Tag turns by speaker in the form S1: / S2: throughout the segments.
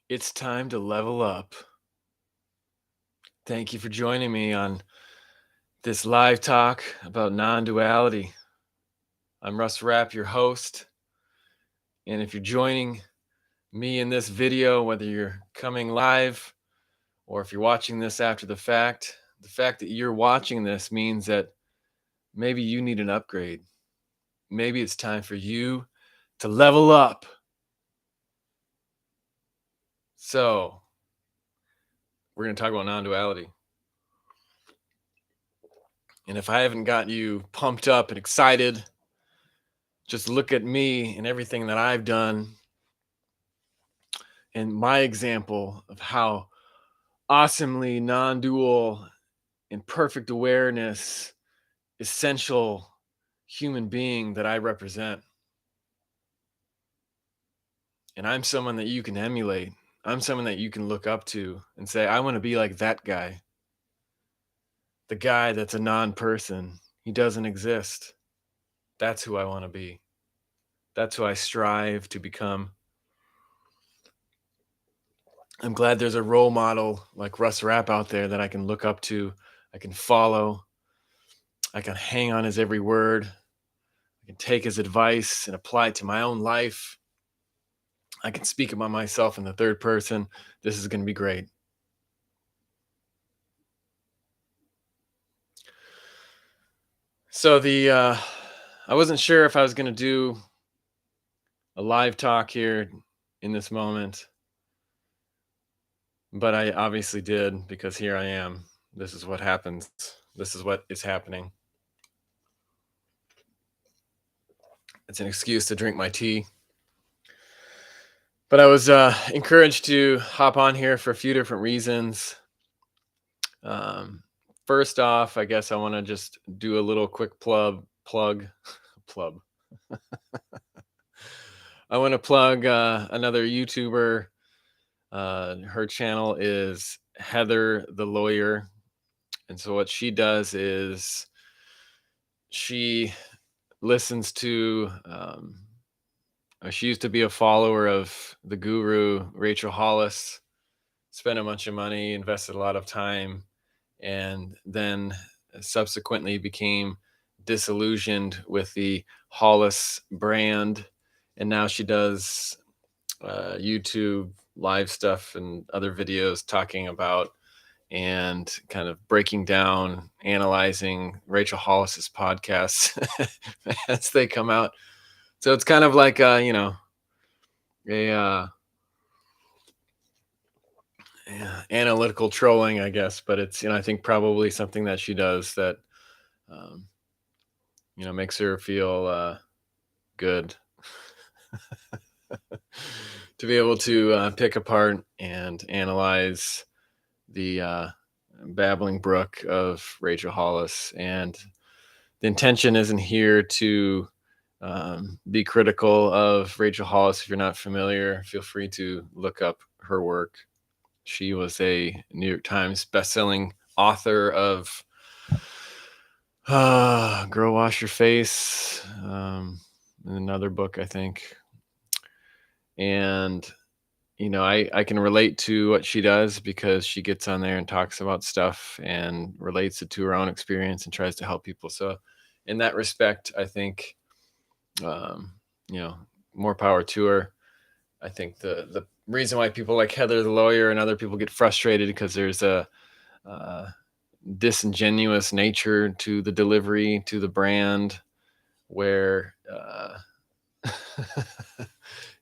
S1: It's time to level up. Thank you for joining me on this live talk about non-duality. I'm Russ Rapp, your host. And if you're joining me in this video, whether you're coming live or if you're watching this after the fact that you're watching this means that maybe you need an upgrade. Maybe it's time for you to level up. So, we're going to talk about non-duality. And if I haven't got you pumped up and excited, just look at me and everything that I've done and my example of how awesomely non-dual and perfect awareness, essential human being that I represent. And I'm someone that you can emulate. I'm someone that you can look up to and say, I want to be like that guy. The guy that's a non-person. He doesn't exist. That's who I want to be. That's who I strive to become. I'm glad there's a role model like Russ Rapp out there that I can look up to, I can follow, I can hang on his every word, I can take his advice and apply it to my own life. I can speak about myself in the third person. This is going to be great. So I wasn't sure if I was going to do a live talk here in this moment, but I obviously did because here I am. This is what happens. This is what is happening. It's an excuse to drink my tea. But I was encouraged to hop on here for a few different reasons. First off, I guess I want to just do a little quick plug. I want to plug another YouTuber. Her channel is Heather the Lawyer. And so what she does is she listens to, she used to be a follower of the guru, Rachel Hollis, spent a bunch of money, invested a lot of time, and then subsequently became disillusioned with the Hollis brand. And now she does YouTube live stuff and other videos talking about and kind of breaking down, analyzing Rachel Hollis's podcasts as they come out. So it's kind of like, analytical trolling, I guess, but it's, I think probably something that she does that, makes her feel good to be able to pick apart and analyze the babbling brook of Rachel Hollis. And the intention isn't here to be critical of Rachel Hollis. If you're not familiar, feel free to look up her work. She was a New York Times bestselling author of Girl Wash Your Face, another book, I think. And, I can relate to what she does because she gets on there and talks about stuff and relates it to her own experience and tries to help people. So in that respect, I think, more power to her. I think the reason why people like Heather the Lawyer and other people get frustrated because there's a disingenuous nature to the delivery, to the brand, where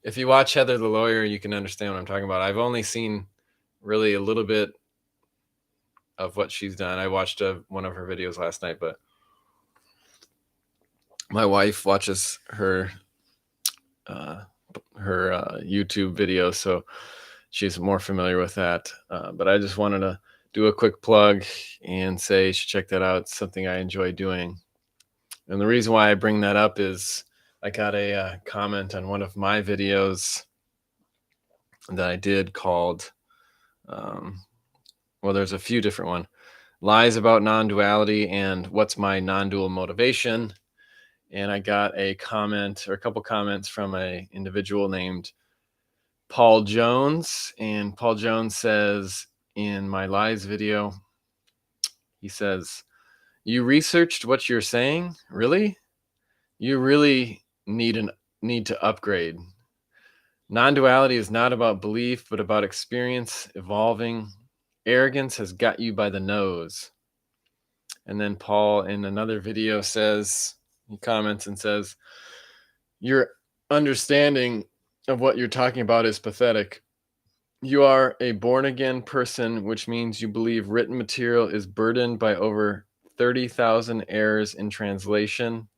S1: if you watch Heather the Lawyer, you can understand what I'm talking about. I've only seen really a little bit of what she's done. I watched one of her videos last night, but my wife watches her YouTube videos, so she's more familiar with that. But I just wanted to do a quick plug and say you should check that out. It's something I enjoy doing. And the reason why I bring that up is I got a comment on one of my videos that I did called, there's a few different ones. Lies about non-duality and what's my non-dual motivation. And I got a comment or a couple comments from an individual named Paul Jones. And Paul Jones says in my lies video, he says, "You researched what you're saying? Really? You really need to upgrade. Non-duality is not about belief, but about experience, evolving. Arrogance has got you by the nose." And then Paul in another video says, he comments and says, "Your understanding of what you're talking about is pathetic. You are a born again person, which means you believe written material is burdened by over 30,000 errors in translation.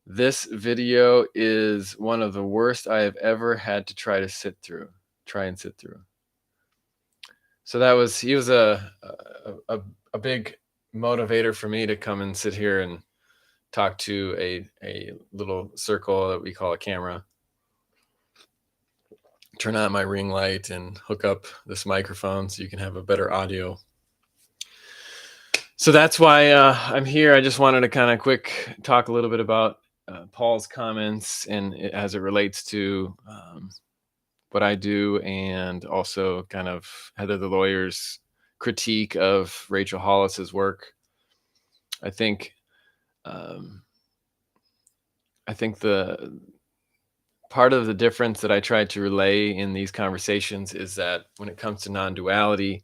S1: This video is one of the worst I have ever had to try and sit through. So he was a big motivator for me to come and sit here and talk to a little circle that we call a camera, turn on my ring light and hook up this microphone so you can have a better audio. So that's why I'm here. I just wanted to kind of quick talk a little bit about Paul's comments and as it relates to what I do, and also kind of Heather the lawyer's critique of Rachel Hollis's work. I think the part of the difference that I tried to relay in these conversations is that when it comes to non-duality,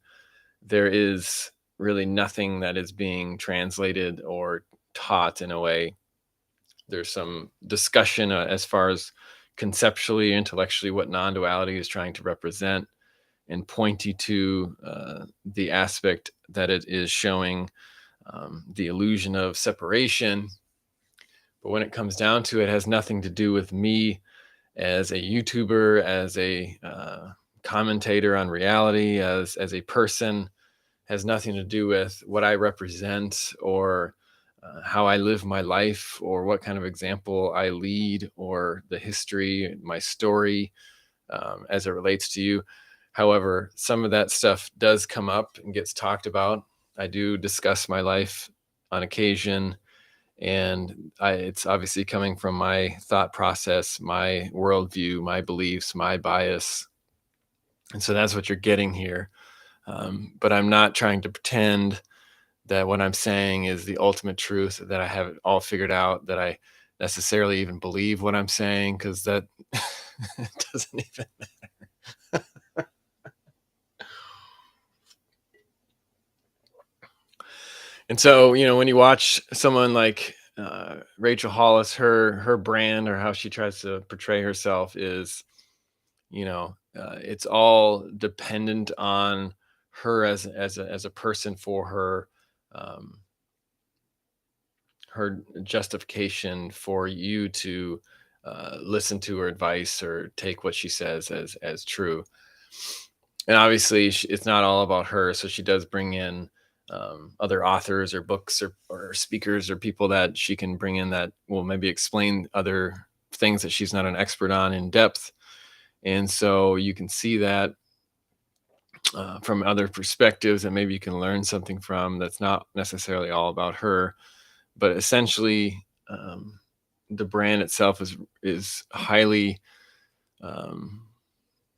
S1: there is really nothing that is being translated or taught in a way. There's some discussion as far as conceptually, intellectually, what non-duality is trying to represent, and pointy to the aspect that it is showing the illusion of separation. But when it comes down to it, it has nothing to do with me as a YouTuber, as a commentator on reality, as a person. Has nothing to do with what I represent or how I live my life or what kind of example I lead or the history, my story as it relates to you. However, some of that stuff does come up and gets talked about. I do discuss my life on occasion, and it's obviously coming from my thought process, my worldview, my beliefs, my bias. And so that's what you're getting here. But I'm not trying to pretend that what I'm saying is the ultimate truth, that I have it all figured out, that I necessarily even believe what I'm saying, because that doesn't even matter. And so, when you watch someone like Rachel Hollis, her brand or how she tries to portray herself is, it's all dependent on her as a person for her justification for you to listen to her advice or take what she says as true. And obviously, it's not all about her. So she does bring in other authors or books or speakers or people that she can bring in that will maybe explain other things that she's not an expert on in depth. And so you can see that from other perspectives that maybe you can learn something from that's not necessarily all about her. But essentially, the brand itself is highly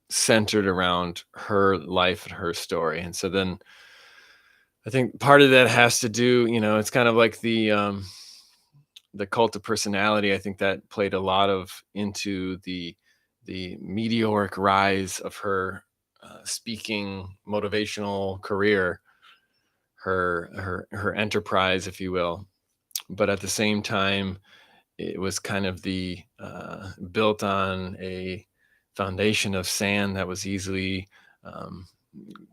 S1: centered around her life and her story. And so then I think part of that has to do, it's kind of like the cult of personality. I think that played a lot of into the meteoric rise of her speaking motivational career, her enterprise, if you will. But at the same time, it was kind of the built on a foundation of sand that was easily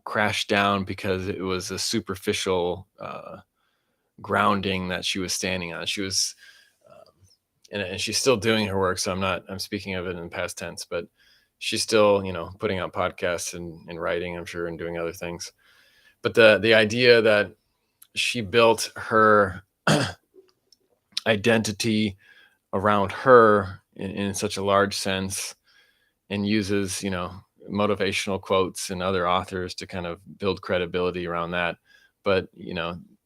S1: crashed down because it was a superficial grounding that she was standing on. She was, and she's still doing her work. So I'm speaking of it in past tense, but she's still, putting out podcasts and writing, I'm sure, and doing other things. But the idea that she built her identity around her in such a large sense and uses, motivational quotes and other authors to kind of build credibility around that. But,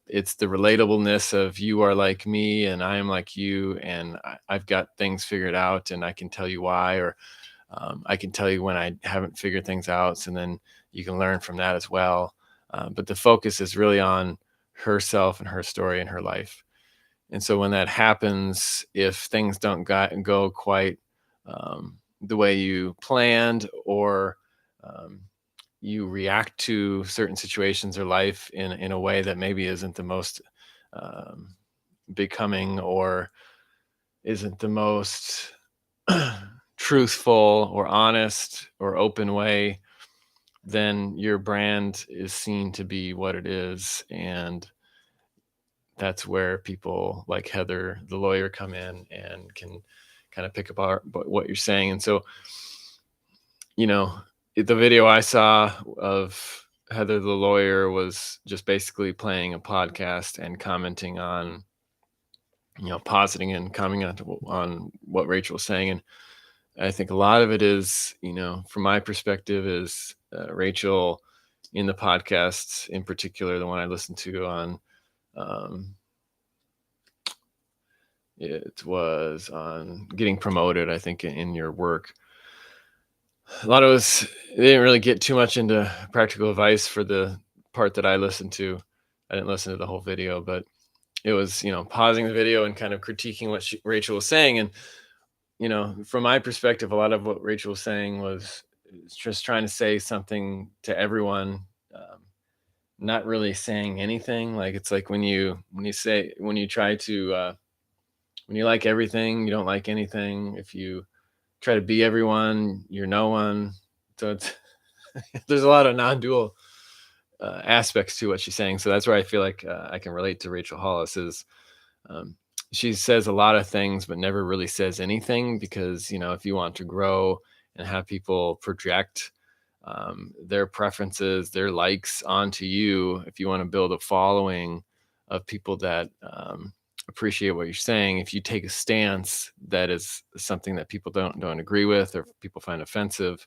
S1: it's the relatableness of you are like me and I am like you, and I've got things figured out and I can tell you why, or I can tell you when I haven't figured things out, so then you can learn from that as well. But the focus is really on herself and her story and her life. And so when that happens, if things don't go quite the way you planned, or um, you react to certain situations or life in a way that maybe isn't the most um, becoming, or isn't the most truthful or honest or open way, then your brand is seen to be what it is. And that's where people like Heather, the lawyer, come in and can kind of pick apart what you're saying. And so, the video I saw of Heather, the lawyer, was just basically playing a podcast and commenting on, positing and commenting on what Rachel was saying. And I think a lot of it is, from my perspective, is Rachel in the podcast, in particular, the one I listened to on, um, it was on getting promoted, I think, in your work. A lot of us, they didn't really get too much into practical advice for the part that I listened to. I didn't listen to the whole video, but it was, pausing the video and kind of critiquing what Rachel was saying. And, from my perspective, a lot of what Rachel was saying was just trying to say something to everyone, not really saying anything. Like, it's like when you try to, when you like everything, you don't like anything. If you try to be everyone, you're no one. So it's there's a lot of non-dual aspects to what she's saying. So that's where I feel like I can relate to Rachel Hollis. Is um, she says a lot of things, but never really says anything, because if you want to grow and have people project their preferences, their likes onto you, if you want to build a following of people that appreciate what you're saying, if you take a stance that is something that people don't agree with, or people find offensive,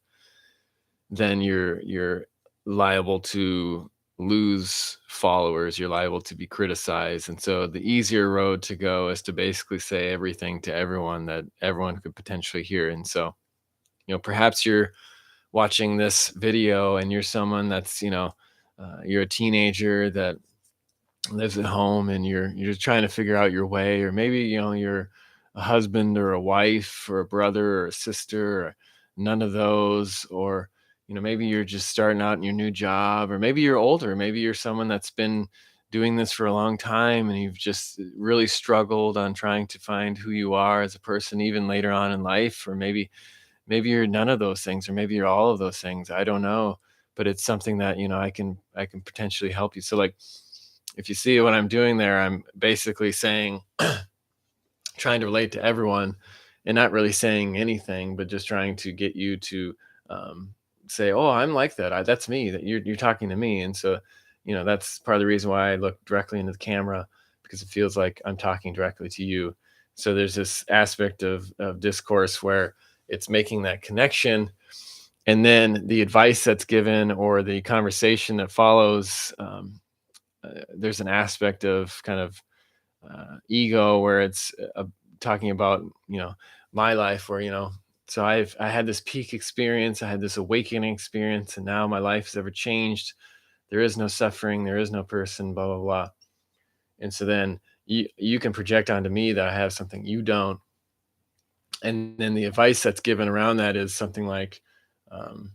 S1: then you're liable to lose followers, you're liable to be criticized. And so the easier road to go is to basically say everything to everyone that everyone could potentially hear. And so, perhaps you're watching this video and you're someone that's, you're a teenager that lives at home, and you're trying to figure out your way. Or maybe, you're a husband or a wife or a brother or a sister, or none of those. Or maybe you're just starting out in your new job, or maybe you're older, maybe you're someone that's been doing this for a long time, and you've just really struggled on trying to find who you are as a person even later on in life. Or maybe you're none of those things, or maybe you're all of those things. I don't know, but it's something that, I can potentially help you. So, like, if you see what I'm doing there, I'm basically saying, trying to relate to everyone, and not really saying anything, but just trying to get you to um, say, "Oh, I'm like that. That's me. That you're talking to me." And so, that's part of the reason why I look directly into the camera, because it feels like I'm talking directly to you. So there's this aspect of discourse where it's making that connection, and then the advice that's given or the conversation that follows. There's an aspect of kind of ego where it's talking about my life, where so I had this peak experience, I had this awakening experience, and now my life has ever changed. There is no suffering, there is no person, blah blah blah. And so then you can project onto me that I have something you don't. And then the advice that's given around that is something like, um,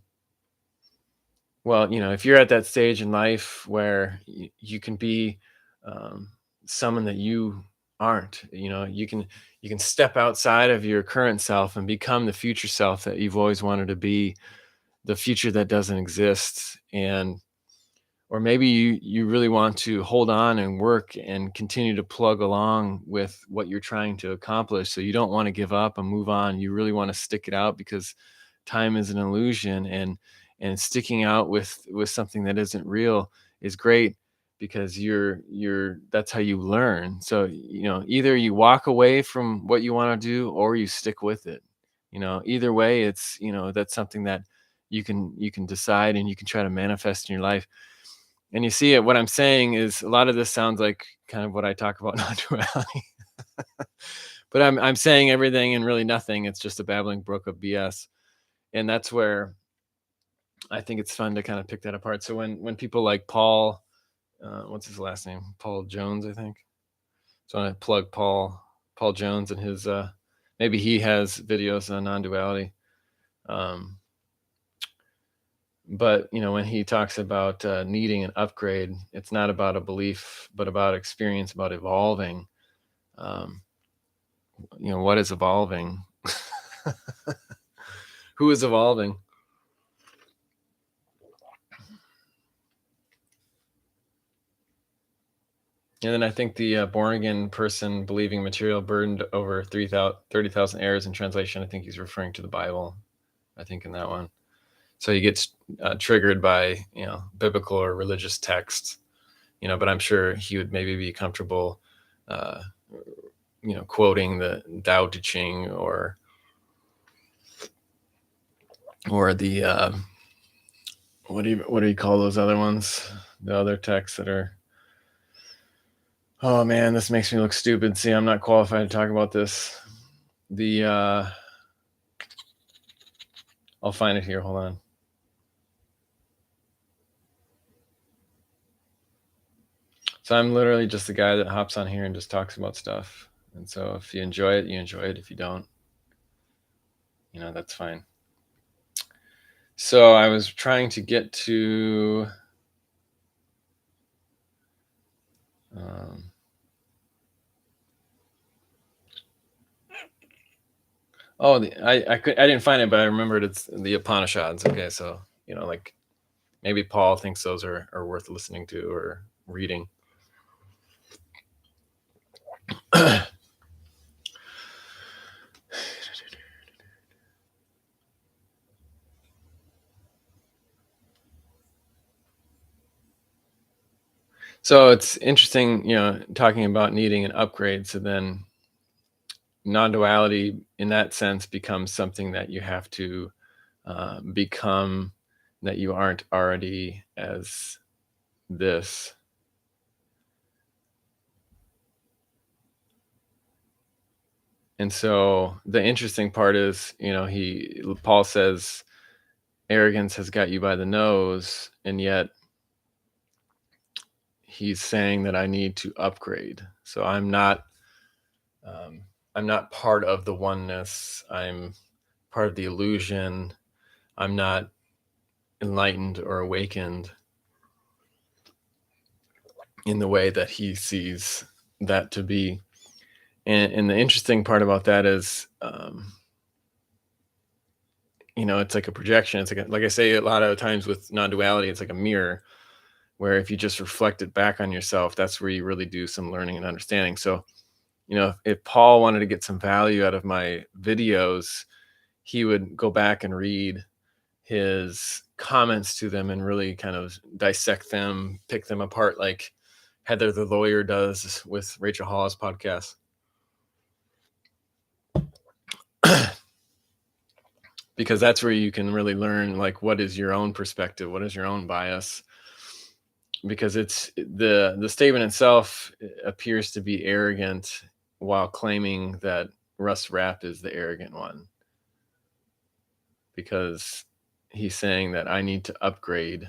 S1: well, if you're at that stage in life where you can be um, someone that you aren't, you can step outside of your current self and become the future self that you've always wanted to be, the future that doesn't exist. And or maybe you really want to hold on and work and continue to plug along with what you're trying to accomplish, so you don't want to give up and move on. You really want to stick it out, because time is an illusion, and sticking out with something that isn't real is great, because you're that's how you learn. So either you walk away from what you want to do, or you stick with it. Either way, it's that's something that you can decide, and you can try to manifest in your life. And you see it, what I'm saying is, a lot of this sounds like kind of what I talk about non-duality. But I'm saying everything and really nothing. It's just a babbling brook of BS. And that's where I think it's fun to kind of pick that apart. So when people like Paul, what's his last name? Paul Jones, I think. So I want to plug Paul Jones and his maybe he has videos on non-duality. But when he talks about needing an upgrade, it's not about a belief, but about experience, about evolving. Um, what is evolving? Who is evolving? And then I think the born again person believing material burdened over 30,000 errors in translation. I think he's referring to the Bible. I think in that one. So he gets triggered by biblical or religious texts. But I'm sure he would maybe be comfortable, quoting the Tao Te Ching or the what do you call those other ones? The other texts that are. Oh man, this makes me look stupid. See, I'm not qualified to talk about this. I'll find it here. Hold on. So I'm literally just the guy that hops on here and just talks about stuff. And so if you enjoy it, you enjoy it. If you don't, that's fine. So I was trying to get to I didn't find it, but I remembered it's the Upanishads. Okay, so like maybe Paul thinks those are worth listening to or reading. So it's interesting, talking about needing an upgrade. So then non-duality in that sense becomes something that you have to become, that you aren't already as this. And so the interesting part is, Paul says arrogance has got you by the nose, and yet he's saying that I need to upgrade. So I'm not part of the oneness. I'm part of the illusion. I'm not enlightened or awakened in the way that he sees that to be. And the interesting part about that is, it's like a projection. It's like I say a lot of times with non-duality, it's like a mirror, where if you just reflect it back on yourself, that's where you really do some learning and understanding. So, if Paul wanted to get some value out of my videos, he would go back and read his comments to them and really kind of dissect them, pick them apart, like Heather the lawyer does with Rachel Hall's podcast. Because that's where you can really learn, like, what is your own perspective, what is your own bias, because it's the statement itself appears to be arrogant while claiming that Russ Rapp is the arrogant one, because he's saying that I need to upgrade,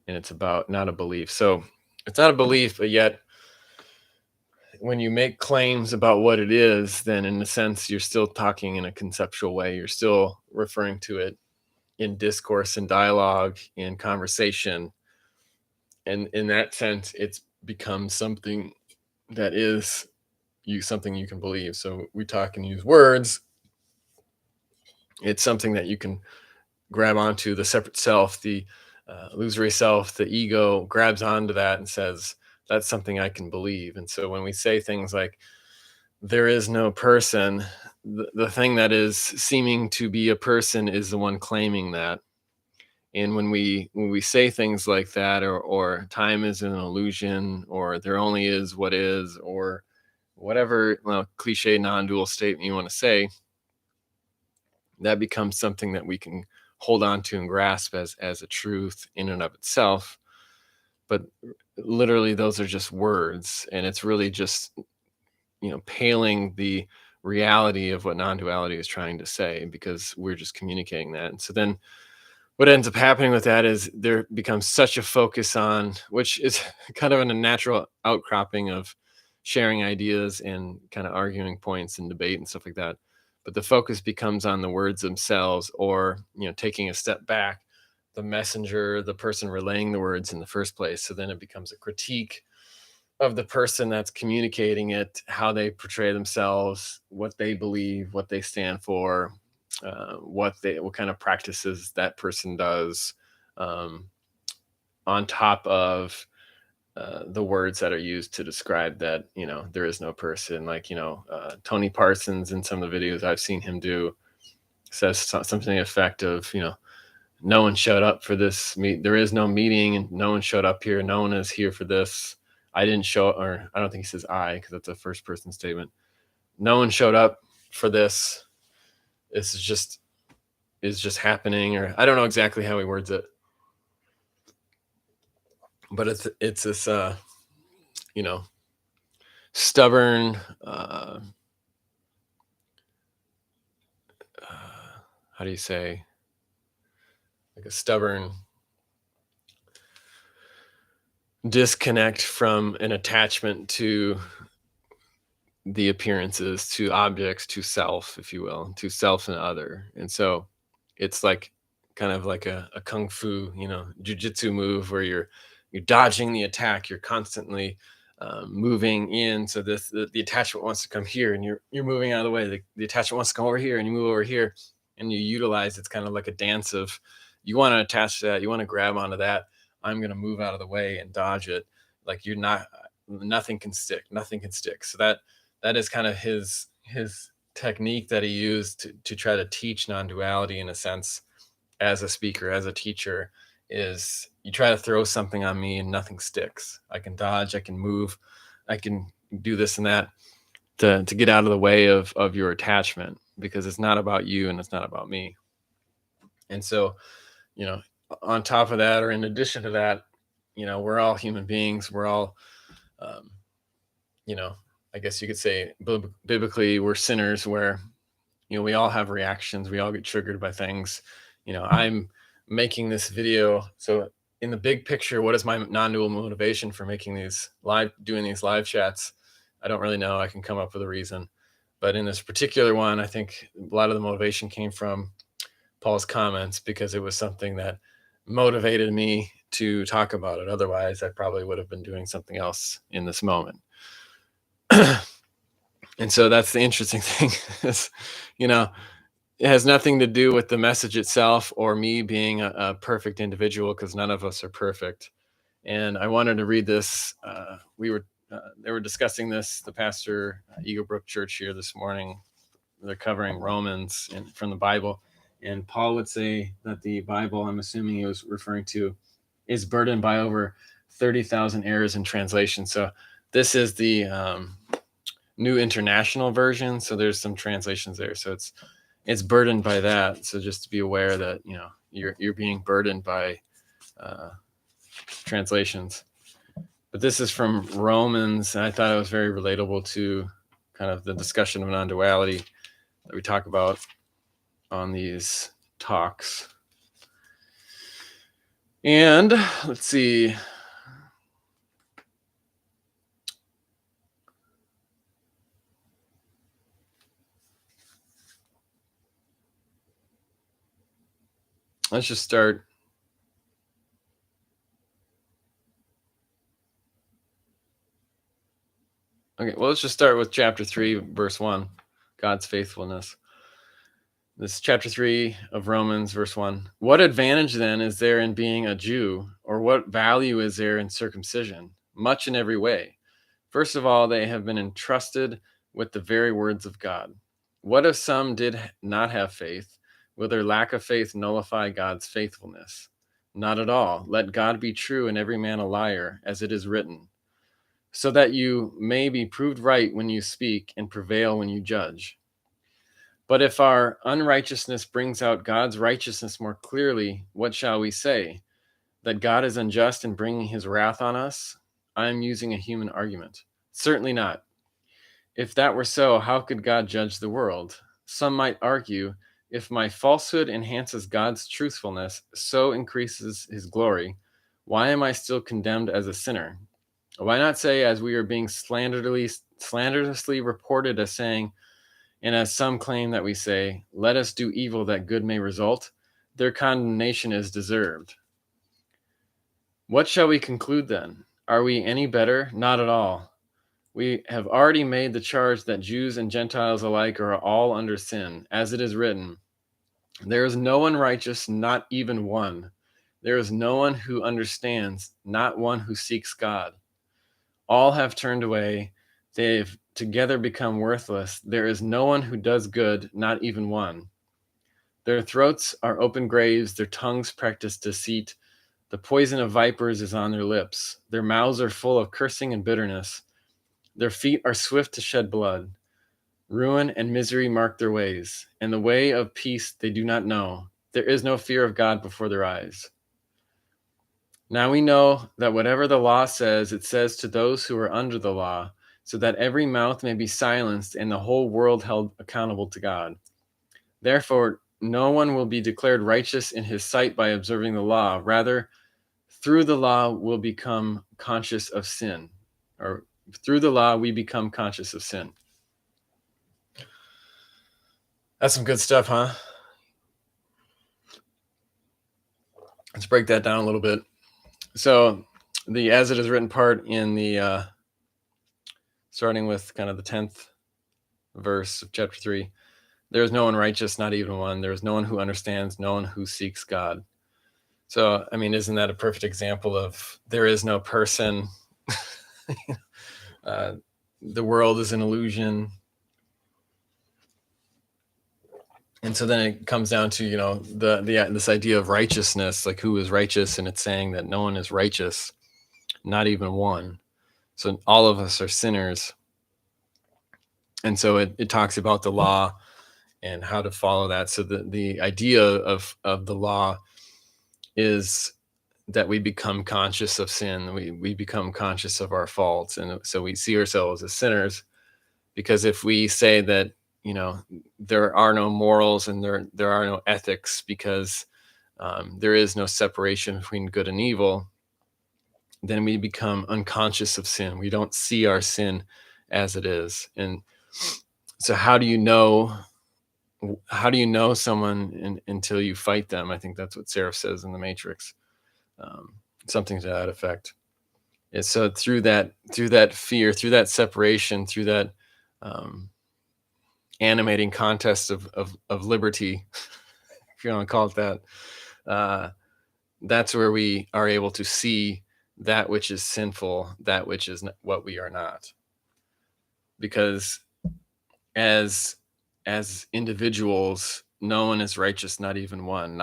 S1: and it's about not a belief. So it's not a belief, but yet when you make claims about what it is, then in a sense you're still talking in a conceptual way. You're still referring to it in discourse and dialogue and conversation, and in that sense it's become something that is something you can believe. So we talk and use words. It's something that you can grab onto. The separate self, the illusory self, the ego grabs onto that and says, that's something I can believe. And so when we say things like, there is no person, the thing that is seeming to be a person is the one claiming that. And when we say things like that, or time is an illusion, or there only is what is, or whatever cliche non-dual statement you want to say, that becomes something that we can hold on to and grasp as a truth in and of itself. But literally those are just words, and it's really just paling the reality of what non-duality is trying to say, because we're just communicating that. And so then what ends up happening with that is there becomes such a focus on, which is kind of a natural outcropping of sharing ideas and kind of arguing points and debate and stuff like that. But the focus becomes on the words themselves, or taking a step back, the messenger, the person relaying the words in the first place. So then it becomes a critique of the person that's communicating it, how they portray themselves, what they believe, what they stand for, what kind of practices that person does, um, on top of the words that are used to describe that there is no person. Like Tony Parsons, in some of the videos I've seen him do, says something to the effect of no one showed up for this meet. There is no meeting, and no one showed up here. No one is here for this. I didn't show, or I don't think he says I, because that's a first person statement. No one showed up for this. This is just happening, or I don't know exactly how he words it, but it's this you know stubborn how do you say, like a stubborn disconnect from an attachment to the appearances, to objects, to self, if you will, to self and other. And so it's like kind of like a kung fu, jujitsu move, where you're dodging the attack. You're constantly moving in. So the attachment wants to come here, and you're moving out of the way. The attachment wants to come over here, and you move over here, and you utilize. It's kind of like a dance of, you want to attach to that, you want to grab onto that. I'm going to move out of the way and dodge it. Like you're not. Nothing can stick. Nothing can stick. So that is kind of his technique that he used to try to teach non-duality, in a sense, as a speaker, as a teacher. Is you try to throw something on me and nothing sticks. I can dodge, I can move, I can do this and that to get out of the way of your attachment, because it's not about you and it's not about me. And so, you know, on top of that, or in addition to that, we're all human beings. We're all, um, you know, I guess you could say biblically, we're sinners, where, we all have reactions. We all get triggered by things. I'm making this video. So in the big picture, what is my non-dual motivation for doing these live chats? I don't really know. I can come up with a reason. But in this particular one, I think a lot of the motivation came from Paul's comments, because it was something that motivated me to talk about it. Otherwise, I probably would have been doing something else in this moment. And so that's the interesting thing is, it has nothing to do with the message itself or me being a perfect individual, because none of us are perfect. And I wanted to read this. They were discussing this, the pastor, Eagle Brook Church here this morning. They're covering Romans from the Bible. And Paul would say that the Bible, I'm assuming he was referring to, is burdened by over 30,000 errors in translation. So this is the New International Version. So there's some translations there. So it's burdened by that. So just to be aware that, you're being burdened by translations. But this is from Romans, and I thought it was very relatable to kind of the discussion of non-duality that we talk about on these talks. And let's see. Let's just start. Okay, well, let's just start with chapter 3, verse 1, God's faithfulness. This is chapter 3 of Romans, verse 1. What advantage then is there in being a Jew, or what value is there in circumcision? Much in every way. First of all, they have been entrusted with the very words of God. What if some did not have faith? Will their lack of faith nullify God's faithfulness? Not at all. Let God be true and every man a liar, as it is written, so that you may be proved right when you speak and prevail when you judge. But if our unrighteousness brings out God's righteousness more clearly, what shall we say? That God is unjust in bringing his wrath on us? I am using a human argument. Certainly not. If that were so, how could God judge the world? Some might argue, if my falsehood enhances God's truthfulness, so increases his glory, why am I still condemned as a sinner? Why not say, as we are being slanderously reported as saying, and as some claim that we say, let us do evil that good may result, their condemnation is deserved. What shall we conclude then? Are we any better? Not at all. We have already made the charge that Jews and Gentiles alike are all under sin, as it is written, there is no one righteous, not even one. There is no one who understands, not one who seeks God. All have turned away. They've together become worthless. There is no one who does good, not even one. Their throats are open graves. Their tongues practice deceit. The poison of vipers is on their lips. Their mouths are full of cursing and bitterness. Their feet are swift to shed blood. Ruin and misery mark their ways, and the way of peace they do not know. There is no fear of God before their eyes. Now we know that whatever the law says, it says to those who are under the law, so that every mouth may be silenced and the whole world held accountable to God. Therefore, no one will be declared righteous in his sight by observing the law. Rather, through the law will become conscious of sin, or through the law we become conscious of sin. That's some good stuff, huh? Let's break that down a little bit. So the as it is written part in the starting with kind of the 10th verse of chapter 3, there is no one righteous, not even one. There is no one who understands, no one who seeks God. So, I mean, isn't that a perfect example of there is no person? The world is an illusion. And so then it comes down to, this idea of righteousness, like who is righteous, and it's saying that no one is righteous, not even one. So all of us are sinners. And so it talks about the law and how to follow that. So the idea of the law is that we become conscious of sin. We become conscious of our faults. And so we see ourselves as sinners, because if we say that, there are no morals and there are no ethics, because there is no separation between good and evil, then we become unconscious of sin. We don't see our sin as it is. And so how do you know someone until you fight them? I think that's what Seraph says in The Matrix. Something to that effect. And so through that fear, through that separation, through that animating contest of liberty, if you want to call it that, that's where we are able to see that which is sinful, that which is what we are not. Because as individuals, no one is righteous, not even one.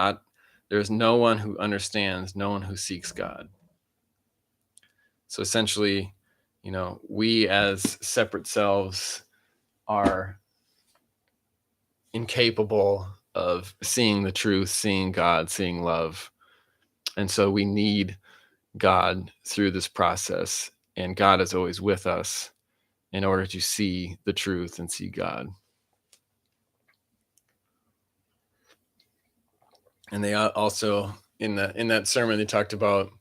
S1: There's no one who understands, no one who seeks God. So essentially, we as separate selves are incapable of seeing the truth, seeing God, seeing love. And so we need God through this process. And God is always with us in order to see the truth and see God. And they also, in that sermon, they talked about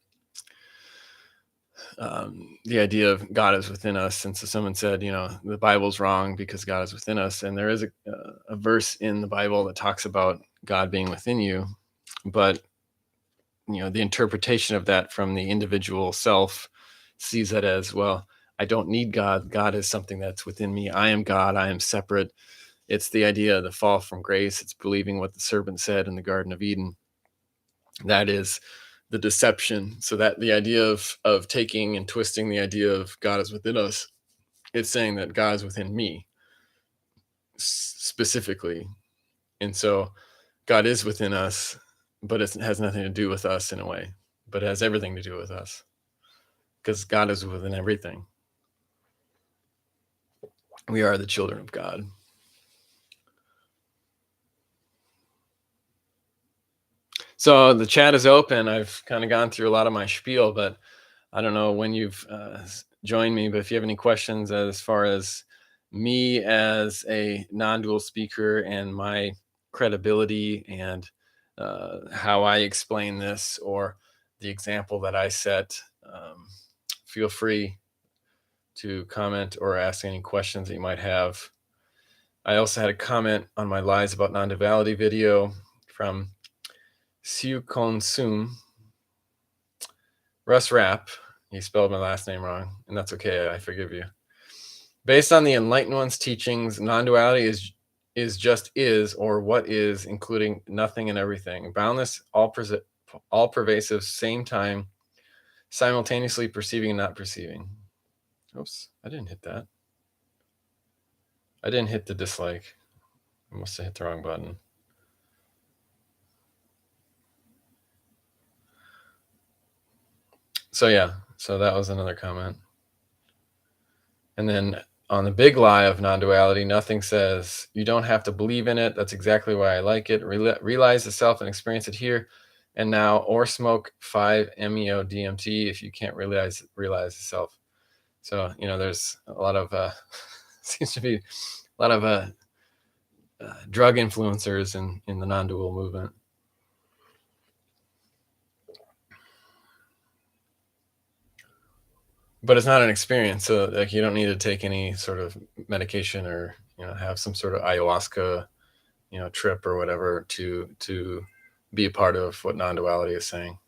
S1: the idea of God is within us. And so someone said, the Bible's wrong because God is within us. And there is a verse in the Bible that talks about God being within you. But, the interpretation of that from the individual self sees that as, well, I don't need God. God is something that's within me. I am God. I am separate. It's the idea of the fall from grace. It's believing what the serpent said in the Garden of Eden. That is the deception. So that the idea of taking and twisting the idea of God is within us, it's saying that God is within me specifically. And so God is within us, but it has nothing to do with us in a way, but it has everything to do with us, because God is within everything. We are the children of God. So the chat is open. I've kind of gone through a lot of my spiel, but I don't know when you've joined me, but if you have any questions as far as me as a non-dual speaker and my credibility and how I explain this or the example that I set, feel free to comment or ask any questions that you might have. I also had a comment on my Lies About Non-Duality video from Siu Konsum. Russ Rapp, he spelled my last name wrong, and that's okay, I forgive you. Based on the Enlightened One's teachings, non-duality is just is, or what is, including nothing and everything. Boundless, all pervasive, same time, simultaneously perceiving and not perceiving. Oops, I didn't hit that. I didn't hit the dislike. I must have hit the wrong button. So yeah, so that was another comment. And then on the big lie of non-duality, nothing says you don't have to believe in it. That's exactly why I like it. Realize the self and experience it here and now, or smoke 5-MeO DMT if you can't realize the self. So there's a lot of seems to be a lot of drug influencers in the non-dual movement. But it's not an experience, so like you don't need to take any sort of medication or have some sort of ayahuasca trip or whatever to be a part of what non-duality is saying.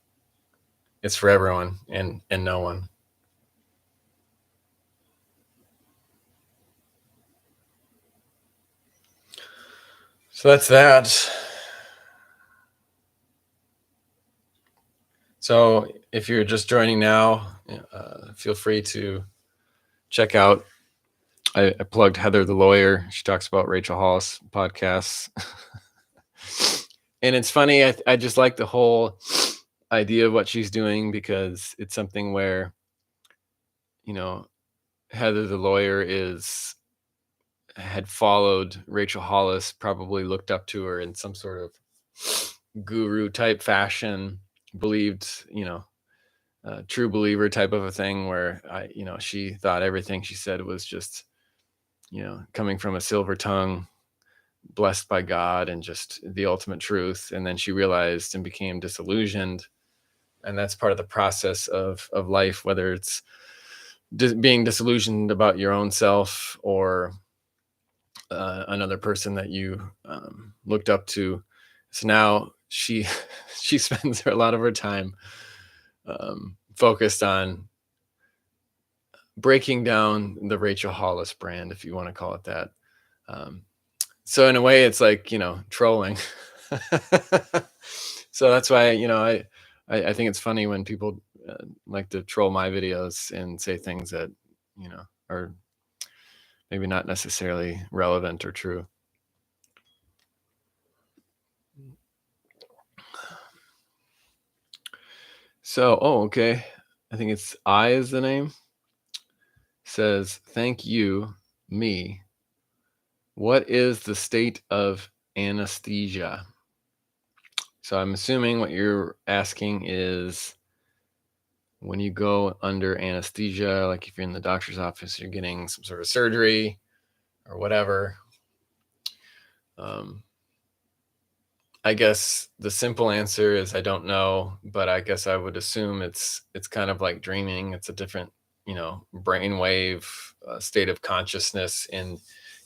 S1: It's for everyone and no one. So that's that. So if you're just joining now, feel free to check out. I plugged Heather the lawyer. She talks about Rachel Hollis podcasts. And it's funny. I just like the whole idea of what she's doing because it's something where, Heather the lawyer had followed Rachel Hollis, probably looked up to her in some sort of guru type fashion, believed, true believer type of a thing where she thought everything she said was just, coming from a silver tongue, blessed by God and just the ultimate truth. And then she realized and became disillusioned. And that's part of the process of life, whether it's being disillusioned about your own self or another person that you looked up to. So now she spends a lot of her time focused on breaking down the Rachel Hollis brand, if you want to call it that. So in a way, it's like trolling. So that's why I think it's funny when people like to troll my videos and say things that are maybe not necessarily relevant or true. So, okay. I think it's I is the name. Says, thank you, me. What is the state of anesthesia? So I'm assuming what you're asking is when you go under anesthesia, like if you're in the doctor's office, you're getting some sort of surgery or whatever. I guess the simple answer is I don't know, but I guess I would assume it's kind of like dreaming. It's a different, brainwave state of consciousness in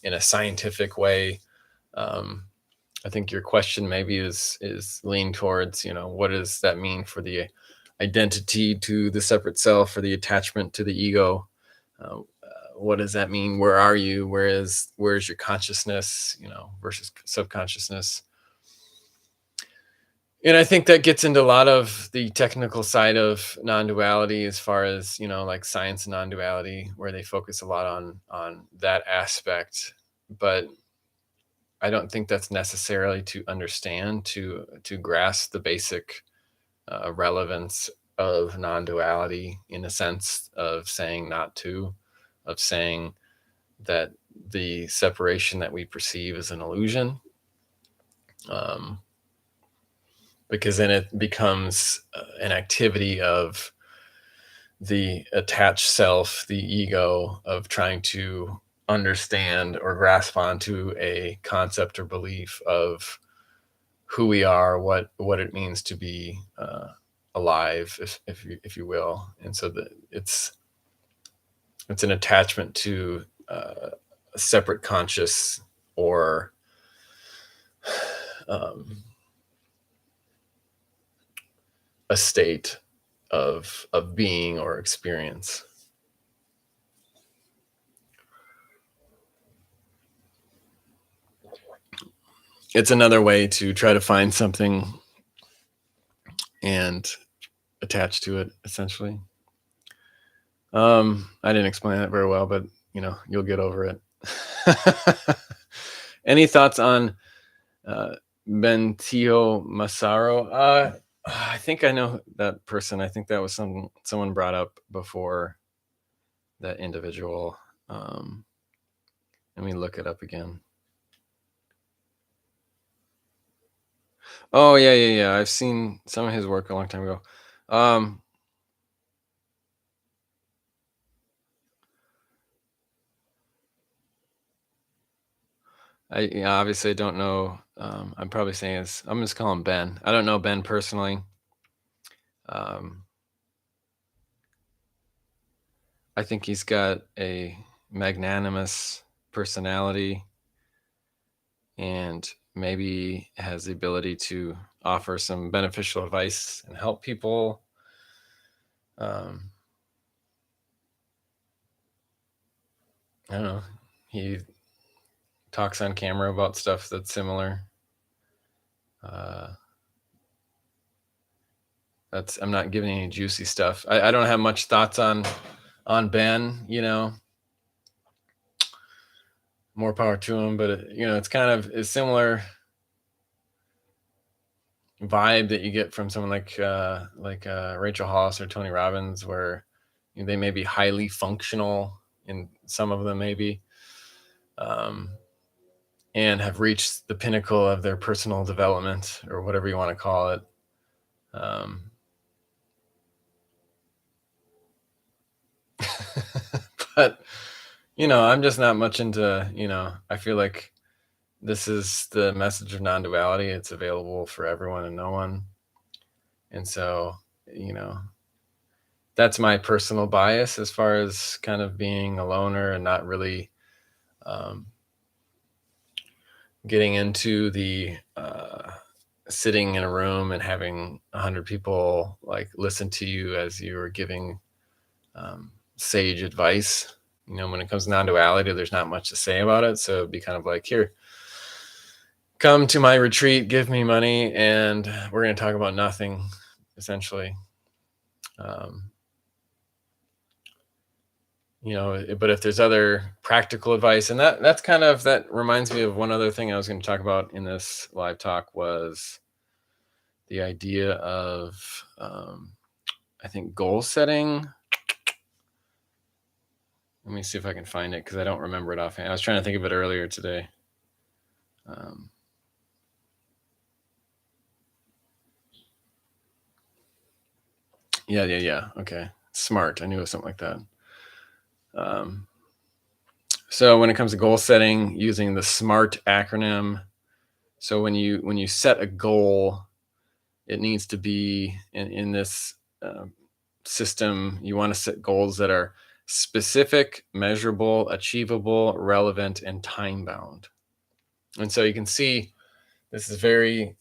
S1: a scientific way. I think your question maybe is lean towards, what does that mean for the identity to the separate self or the attachment to the ego? What does that mean? Where are you? Where's your consciousness, versus subconsciousness? And I think that gets into a lot of the technical side of non-duality as far as, like science and non-duality, where they focus a lot on that aspect. But I don't think that's necessarily to understand, to grasp the basic relevance of non-duality in a sense of saying not to, of saying that the separation that we perceive is an illusion. Because then it becomes an activity of the attached self, the ego, of trying to understand or grasp onto a concept or belief of who we are, what it means to be alive, if you will. And so that it's an attachment to a separate conscious or um, a state of being or experience. It's another way to try to find something and attach to it, essentially. I didn't explain that very well, but you'll get over it. Any thoughts on Bentio Massaro? I think I know that person. I think that was someone brought up before, that individual. Let me look it up again. Oh yeah. I've seen some of his work a long time ago. Obviously I don't know. I'm probably saying I'm just calling Ben. I don't know Ben personally. Um, I think he's got a magnanimous personality and maybe has the ability to offer some beneficial advice and help people. I don't know. He talks on camera about stuff that's similar. I'm not giving any juicy stuff. I don't have much thoughts on Ben. More power to him, but it's kind of a similar vibe that you get from someone like Rachel Hollis or Tony Robbins, where they may be highly functional in some of them, maybe, and have reached the pinnacle of their personal development, or whatever you want to call it. But I'm just not much into. I feel like this is the message of non-duality. It's available for everyone and no one. And so, that's my personal bias as far as kind of being a loner and not really getting into the sitting in a room and having 100 people like listen to you as you are giving sage advice. When it comes to non-duality, there's not much to say about it. So it'd be kind of like, here, come to my retreat, give me money, and we're going to talk about nothing, essentially. But if there's other practical advice, and that reminds me of one other thing I was going to talk about in this live talk, was the idea of, I think, goal setting. Let me see if I can find it, because I don't remember it offhand. I was trying to think of it earlier today. Yeah. Okay. SMART. I knew it was something like that. So when it comes to goal setting, using the SMART acronym. So when you set a goal, it needs to be in this system. You want to set goals that are specific, measurable, achievable, relevant, and time bound. And so you can see this is very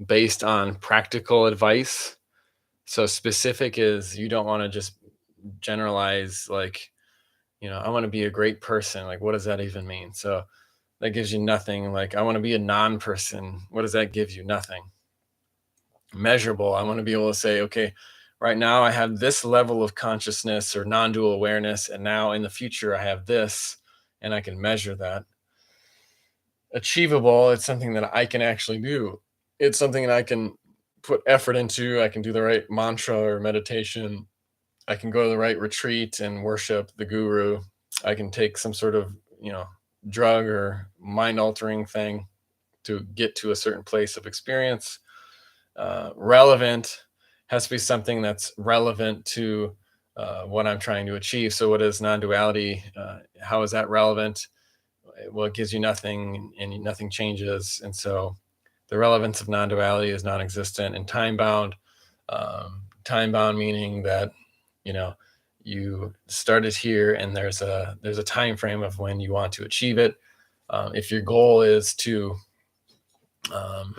S1: based on practical advice. So specific is, you don't want to just generalize, like, I want to be a great person. Like, what does that even mean? So that gives you nothing. Like, I want to be a non-person. What does that give you? Nothing. Measurable, I want to be able to say, okay, right now I have this level of consciousness or non-dual awareness, and now in the future I have this, and I can measure that. Achievable, it's something that I can actually do. It's something that I can put effort into. I can do the right mantra or meditation. I can go to the right retreat and worship the guru. I can take some sort of, drug or mind altering thing to get to a certain place of experience. Relevant has to be something that's relevant to what I'm trying to achieve. So, what is non-duality? How is that relevant? Well, it gives you nothing, and nothing changes. And so, the relevance of non-duality is non-existent and time-bound. Time-bound meaning that you know you started here, and there's a time frame of when you want to achieve it. If your goal is to um,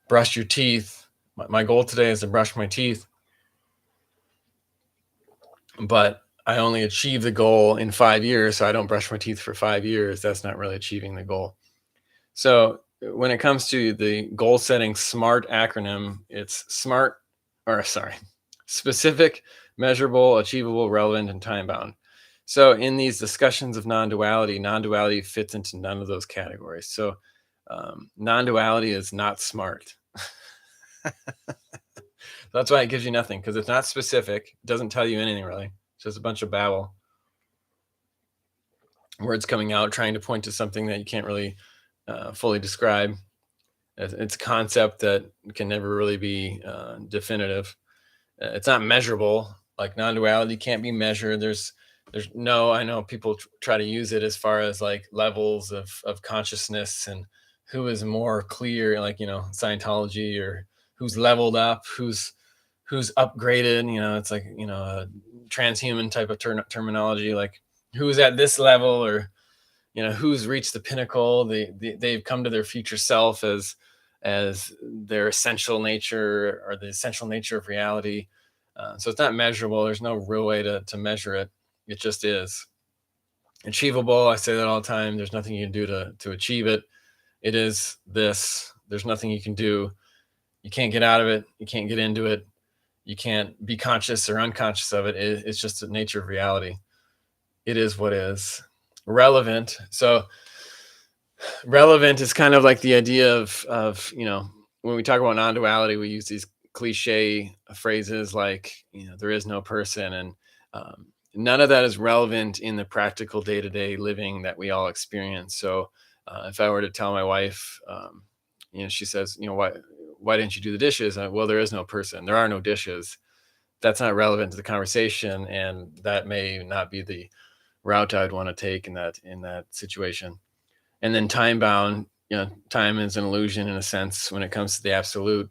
S1: brush your teeth, my goal today is to brush my teeth, but I only achieve the goal in 5 years, so I don't brush my teeth for 5 years. That's not really achieving the goal. So when it comes to the goal setting SMART acronym, it's SMART, or sorry, specific, measurable, achievable, relevant, and time bound. So in these discussions of non-duality, non-duality fits into none of those categories. So non-duality is not SMART. That's why it gives you nothing, because it's not specific. It doesn't tell you anything really. It's just a bunch of babble, words coming out trying to point to something that you can't really fully describe. It's a concept that can never really be definitive. It's not measurable. Like non-duality can't be measured. There's no. I know people try to use it as far as like levels of consciousness and who is more clear, like Scientology, or who's leveled up, who's upgraded. It's like a transhuman type of terminology, like who's at this level, or who's reached the pinnacle. They've come to their future self as their essential nature, or the essential nature of reality. So it's not measurable. There's no real way to measure it. It just is achievable. I say that all the time. There's nothing you can do to achieve it. It is this. There's nothing you can do. You can't get out of it. You can't get into it. You can't be conscious or unconscious of it. It's just the nature of reality. It is what is. Relevant. So relevant is kind of like the idea of when we talk about non-duality, we use these cliche phrases like there is no person, and none of that is relevant in the practical day-to-day living that we all experience. So if I were to tell my wife, she says, why didn't you do the dishes? Well, there is no person, there are no dishes. That's not relevant to the conversation, and that may not be the route I'd want to take in that situation. And then time bound, time is an illusion in a sense when it comes to the absolute.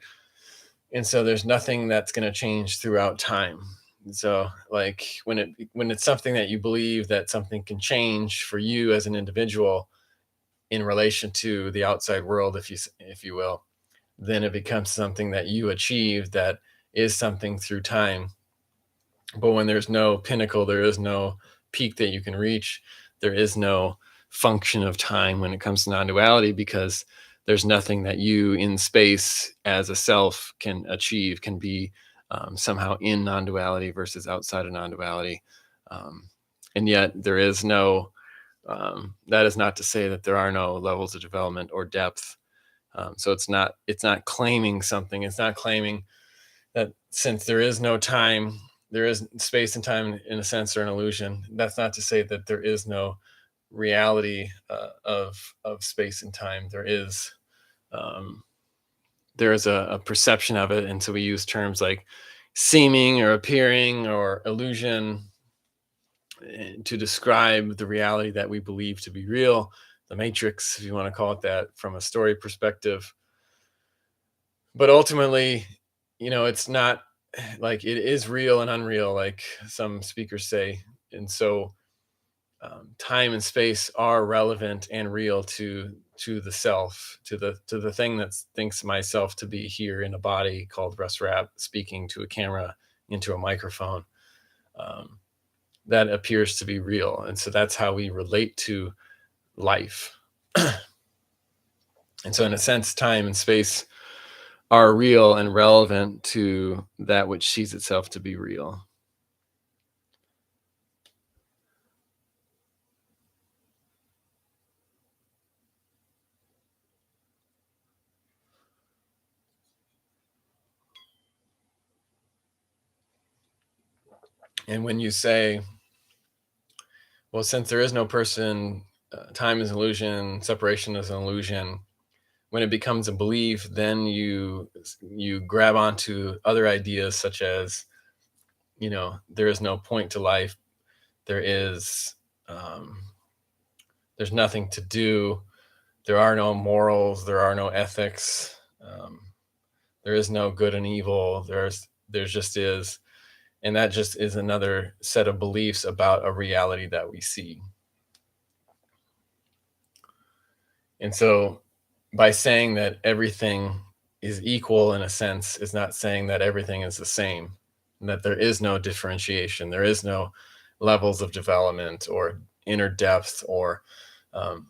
S1: And so there's nothing that's going to change throughout time. So like when it's something that you believe that something can change for you as an individual in relation to the outside world, if you will, then it becomes something that you achieve that is something through time. But when there's no pinnacle, there is no peak that you can reach. There is no function of time when it comes to non-duality, because there's nothing that you in space as a self can achieve, can be somehow in non-duality versus outside of non-duality. And yet there is no, that is not to say that there are no levels of development or depth. So it's not claiming something. It's not claiming that since there is no time, there is space and time in a sense or an illusion. That's not to say that there is no reality of space and time. Um, there is a perception of it, and so we use terms like seeming or appearing or illusion to describe the reality that we believe to be real, the matrix, if you want to call it that, from a story perspective. But ultimately, it's not like it is real and unreal, like some speakers say. And so time and space are relevant and real to the self, to the thing that thinks myself to be here in a body called Russ Rapp, speaking to a camera into a microphone. That appears to be real, and so that's how we relate to life. And so in a sense, time and space are real and relevant to that which sees itself to be real. And when you say, well, since there is no person, time is an illusion, separation is an illusion, when it becomes a belief, then you grab onto other ideas such as there is no point to life. There is, there's nothing to do. There are no morals. There are no ethics. There is no good and evil. There just is. And that just is another set of beliefs about a reality that we see. And so by saying that everything is equal in a sense is not saying that everything is the same, and that there is no differentiation. There is no levels of development or inner depth or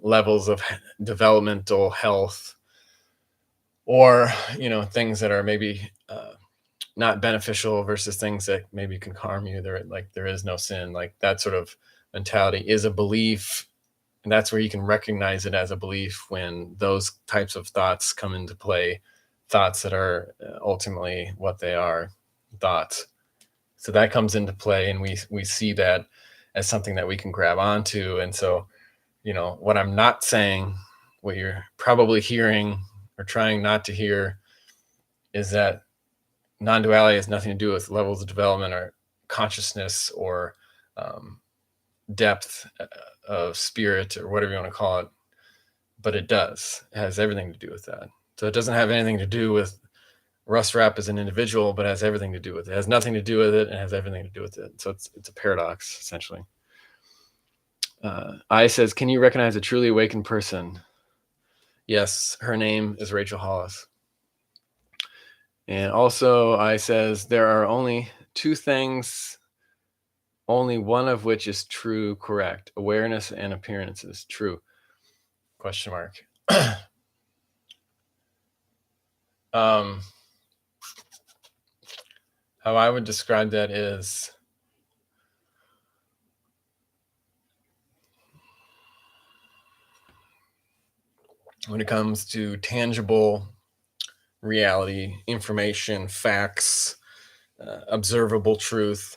S1: levels of developmental health, or things that are maybe not beneficial versus things that maybe can harm you. There is no sin. Like that sort of mentality is a belief, and that's where you can recognize it as a belief when those types of thoughts come into play, thoughts that are ultimately what they are, thoughts. So that comes into play, and we see that as something that we can grab onto. And so, what I'm not saying, what you're probably hearing or trying not to hear, is that non-duality has nothing to do with levels of development or consciousness or depth of spirit or whatever you want to call it. But it does. It has everything to do with that. So it doesn't have anything to do with Russ Rapp as an individual, but it has everything to do with it. It has nothing to do with it, and it has everything to do with it. So it's a paradox, essentially. I says, can you recognize a truly awakened person? Yes, her name is Rachel Hollis. And also, I says, there are only two things, only one of which is true, correct. Awareness and appearances, true. Question mark. How I would describe that is, when it comes to tangible reality, information, facts, observable truth,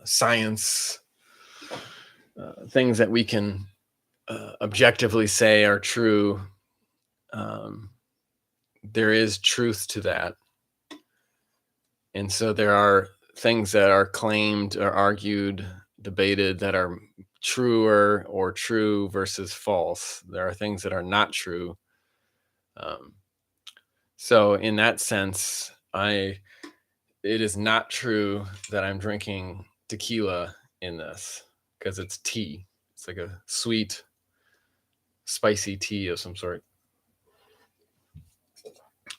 S1: science, things that we can objectively say are true, there is truth to that. And so there are things that are claimed or argued, debated, that are truer or true versus false. There are things that are not true. So in that sense, it is not true that I'm drinking tequila in this, because it's tea. It's like a sweet, spicy tea of some sort.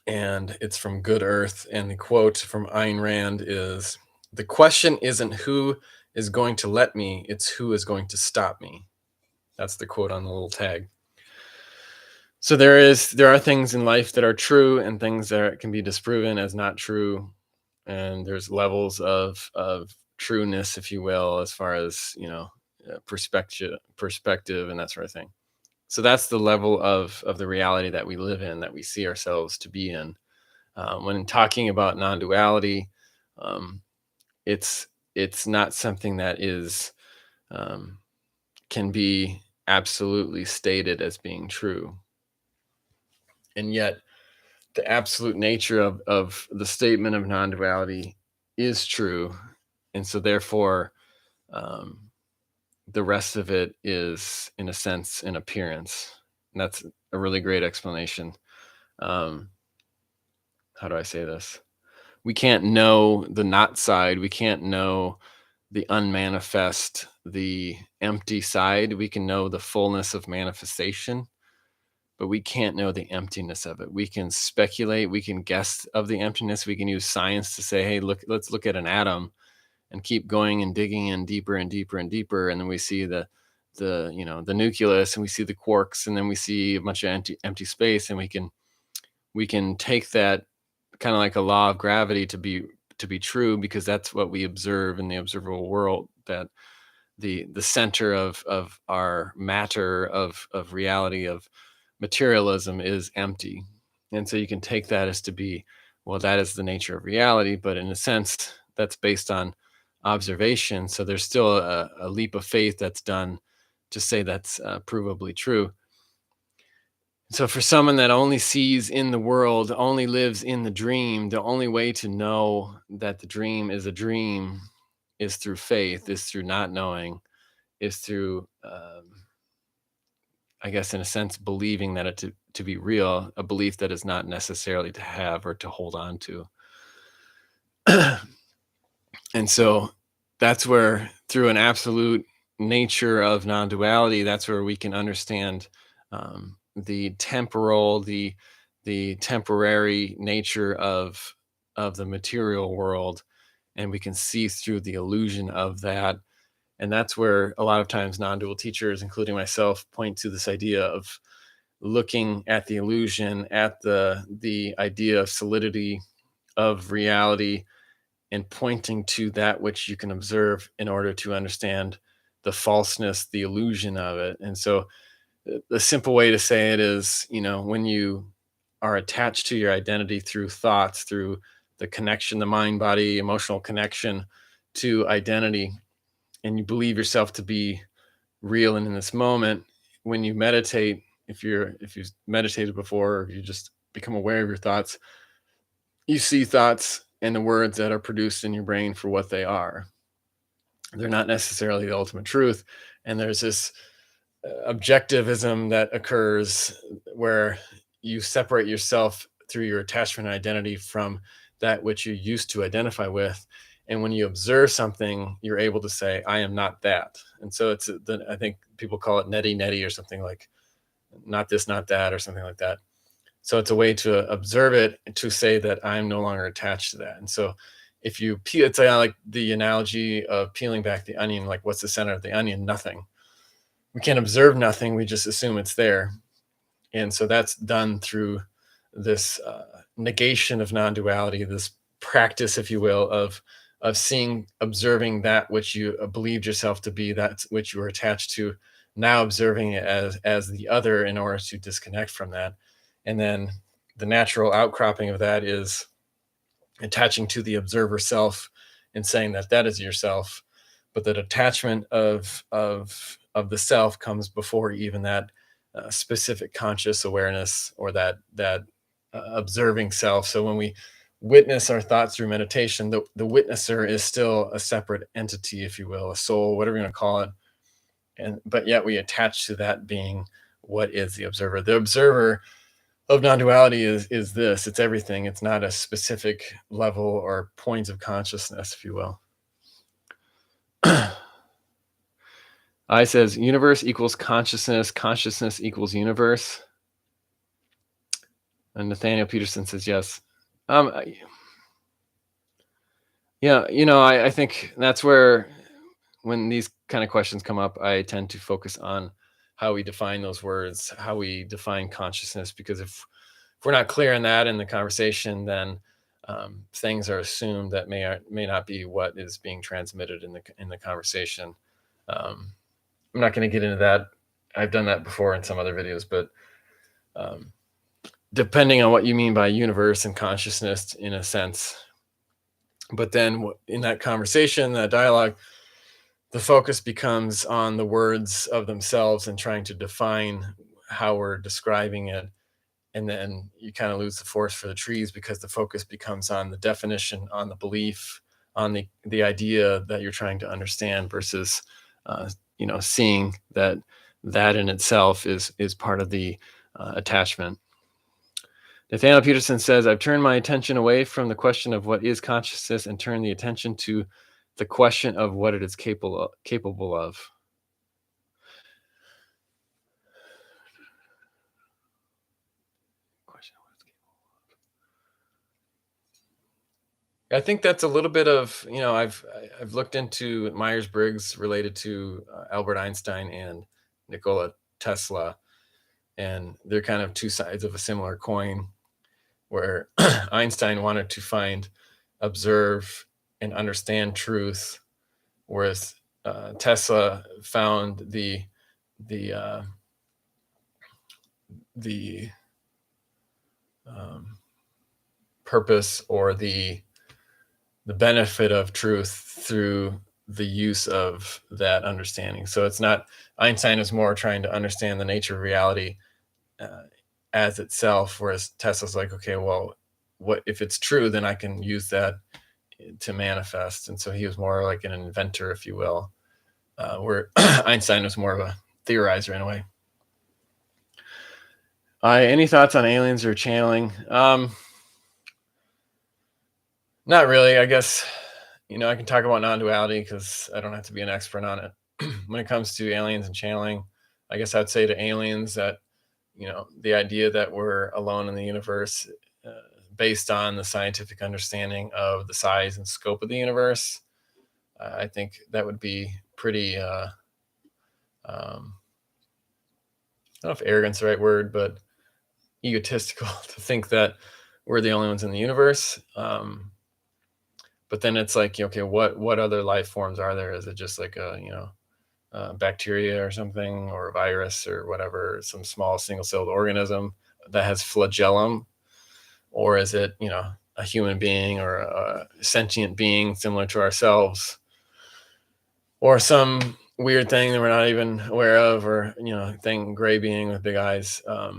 S1: And it's from Good Earth. And the quote from Ayn Rand is, "The question isn't who is going to let me, it's who is going to stop me." That's the quote on the little tag. So there are things in life that are true and things that can be disproven as not true. And there's levels of trueness, if you will, as far as, perspective and that sort of thing. So that's the level of the reality that we live in, that we see ourselves to be in. When talking about non-duality, it's not something that is can be absolutely stated as being true. And yet the absolute nature of the statement of non-duality is true. And so therefore, the rest of it is, in a sense, an appearance. And that's a really great explanation. How do I say this? We can't know the not side. We can't know the unmanifest, the empty side. We can know the fullness of manifestation, but we can't know the emptiness of it. We can speculate. We can guess of the emptiness. We can use science to say, hey, let's look at an atom and keep going and digging in deeper and deeper and deeper. And then we see the nucleus, and we see the quarks, and then we see a bunch of empty space. And we can take that kind of like a law of gravity to be true, because that's what we observe in the observable world, that the center of our matter, of reality, of materialism, is empty. And so you can take that as to be, well, that is the nature of reality, but in a sense that's based on observation. So there's still a leap of faith that's done to say that's provably true. So for someone that only sees in the world, only lives in the dream, the only way to know that the dream is a dream is through faith, is through not knowing, is through, I guess, in a sense, believing that it to be real, a belief that is not necessarily to have or to hold on to. And so that's where, through an absolute nature of non-duality, that's where we can understand the temporal, the temporary nature of the material world, and we can see through the illusion of that. And that's where a lot of times non-dual teachers, including myself, point to this idea of looking at the illusion, at the idea of solidity of reality, and pointing to that which you can observe in order to understand the falseness, the illusion of it. And so the simple way to say it is, when you are attached to your identity through thoughts, through the connection, the mind body emotional connection to identity, and you believe yourself to be real and in this moment, when you meditate, if you've meditated before, or you just become aware of your thoughts, you see thoughts and the words that are produced in your brain for what they are. They're not necessarily the ultimate truth. And there's this objectivism that occurs where you separate yourself through your attachment and identity from that which you used to identify with. And when you observe something, you're able to say, I am not that. And so I think people call it neti neti or something, like not this, not that, or something like that. So it's a way to observe it, to say that I'm no longer attached to that. And so if you peel, it's like the analogy of peeling back the onion, like what's the center of the onion? Nothing. We can't observe nothing. We just assume it's there. And so that's done through this negation of non-duality, this practice, if you will, of seeing, observing that which you believed yourself to be, that which you were attached to, now observing it as the other in order to disconnect from that. And then the natural outcropping of that is attaching to the observer self and saying that that is yourself. But that attachment of the self comes before even that specific conscious awareness, or that observing self. So when we witness our thoughts through meditation, the witnesser is still a separate entity, if you will, a soul, whatever you want to call it. And but yet we attach to that being what is the observer. The observer of non-duality is this. It's everything. It's not a specific level or points of consciousness, if you will. I says universe equals consciousness, consciousness equals universe. And Nathaniel Peterson says yes. Yeah, I think that's where, when these kind of questions come up, I tend to focus on how we define those words, how we define consciousness, because if we're not clear on that in the conversation, then things are assumed that may not be what is being transmitted in the conversation. I'm not going to get into that. I've done that before in some other videos, but depending on what you mean by universe and consciousness, in a sense. But then in that conversation, that dialogue, the focus becomes on the words of themselves and trying to define how we're describing it. And then you kind of lose the forest for the trees, because the focus becomes on the definition, on the belief, on the idea that you're trying to understand, versus seeing that in itself is part of the attachment. Nathaniel Peterson says, I've turned my attention away from the question of what is consciousness and turned the attention to the question of what it is capable of. I think that's a little bit of, I've looked into Myers-Briggs related to Albert Einstein and Nikola Tesla, and they're kind of two sides of a similar coin, where Einstein wanted to find, observe, and understand truth, whereas Tesla found the purpose, or the benefit of truth through the use of that understanding. So it's not, Einstein is more trying to understand the nature of reality as itself, whereas Tesla's like, okay, well, what if it's true, then I can use that to manifest. And so he was more like an inventor, if you will, where Einstein was more of a theorizer in a way. Any thoughts on aliens or channeling? Not really. I guess, I can talk about non-duality because I don't have to be an expert on it. When it comes to aliens and channeling, I guess I'd say to aliens that, the idea that we're alone in the universe, uh, based on the scientific understanding of the size and scope of the universe, I think that would be pretty, um, I don't know if arrogant's the right word, but egotistical to think that we're the only ones in the universe. But then it's like, okay, what other life forms are there? Is it just like bacteria or something, or a virus or whatever, some small single-celled organism that has flagellum? Or is it, a human being or a sentient being similar to ourselves, or some weird thing that we're not even aware of, or, thing, gray being with big eyes? I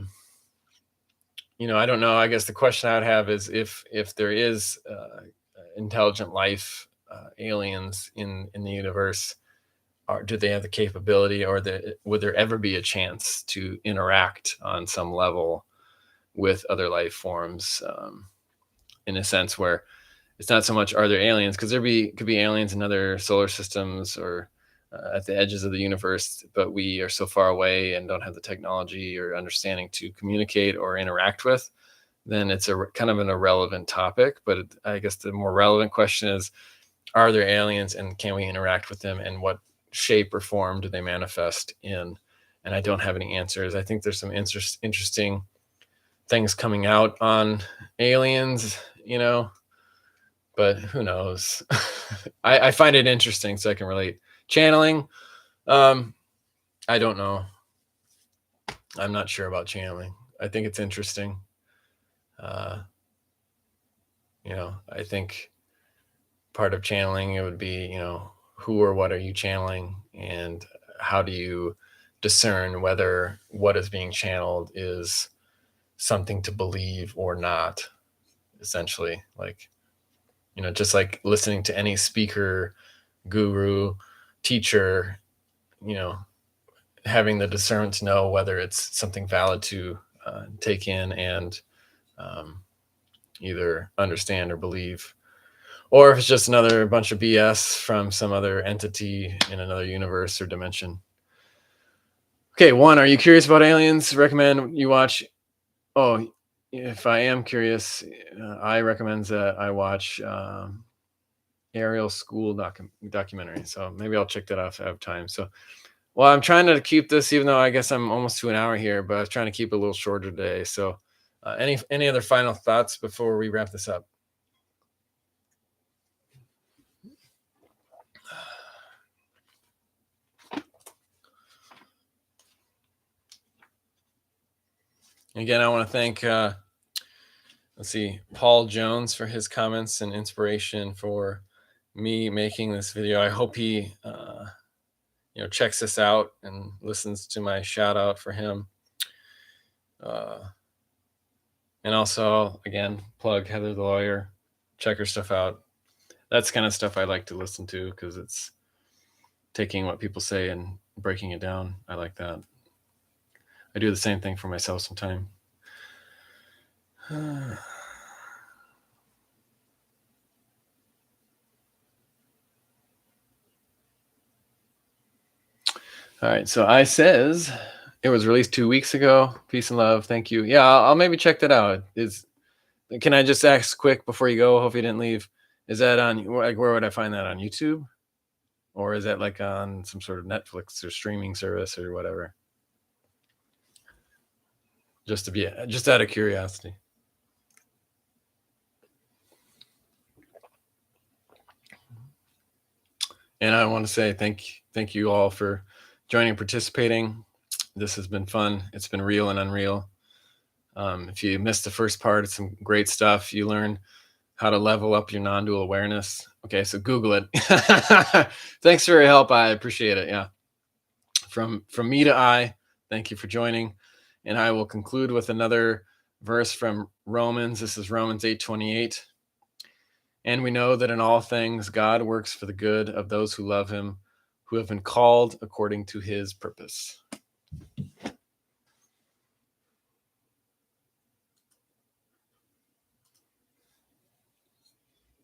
S1: don't know. I guess the question I would have is if there is intelligent life, aliens in the universe, do they have the capability, or would there ever be a chance to interact on some level with other life forms, in a sense where it's not so much are there aliens, because could be aliens in other solar systems, or at the edges of the universe, but we are so far away and don't have the technology or understanding to communicate or interact with, then it's a kind of an irrelevant topic. But I guess the more relevant question is, are there aliens, and can we interact with them, and what shape or form do they manifest in? And I don't have any answers. I think there's some interesting things coming out on aliens, but who knows? I find it interesting, so I can relate. Channeling, I don't know. I'm not sure about channeling. I think it's interesting. Uh, I think part of channeling, it would be, who or what are you channeling, and how do you discern whether what is being channeled is something to believe or not? Essentially, like, just like listening to any speaker, guru, teacher, having the discernment to know whether it's something valid to take in and, either understand or believe, or if it's just another bunch of BS from some other entity in another universe or dimension. Okay, one, are you curious about aliens? Recommend you watch. Oh, if I am curious, I recommend that I watch Ariel School documentary. So maybe I'll check that out if I have time. So, well, I'm trying to keep this, even though I guess I'm almost to an hour here, but I was trying to keep it a little shorter today. So, any other final thoughts before we wrap this up? Again, I want to thank, let's see, Paul Jones for his comments and inspiration for me making this video. I hope he, checks this out and listens to my shout out for him. And also, again, plug Heather the Lawyer. Check her stuff out. That's kind of stuff I like to listen to, because it's taking what people say and breaking it down. I like that. I do the same thing for myself sometimes. All right. So I says it was released 2 weeks ago. Peace and love. Thank you. Yeah, I'll maybe check that out. Can I just ask quick before you go? Hope you didn't leave. Is that on, like, where would I find that, on YouTube? Or is that like on some sort of Netflix or streaming service or whatever? Just out of curiosity. And I want to say thank you all for joining and participating. This has been fun. It's been real and unreal. If you missed the first part, it's some great stuff. You learn how to level up your non-dual awareness. Okay, so Google it. Thanks for your help. I appreciate it. Yeah. From me to I, thank you for joining. And I will conclude with another verse from Romans. This is Romans 8:28. And we know that in all things God works for the good of those who love him, who have been called according to his purpose.